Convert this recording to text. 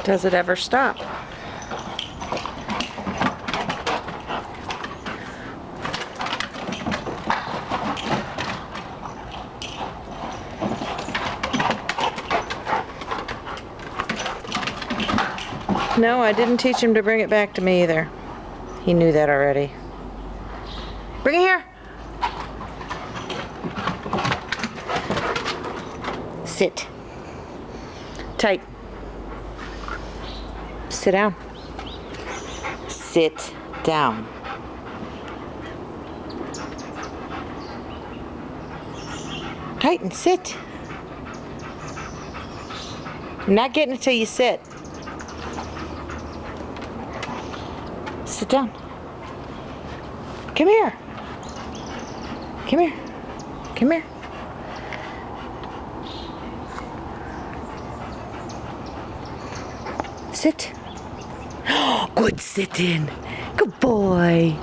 Does it ever stop? No, I didn't teach him to bring it back to me either. He knew that already. Bring it here. Sit. Tight. Sit down. Sit down. Tighten, sit. I'm not getting it till you sit. Sit down. Come here. Come here. Come here. Sit. Good sitting. Good boy.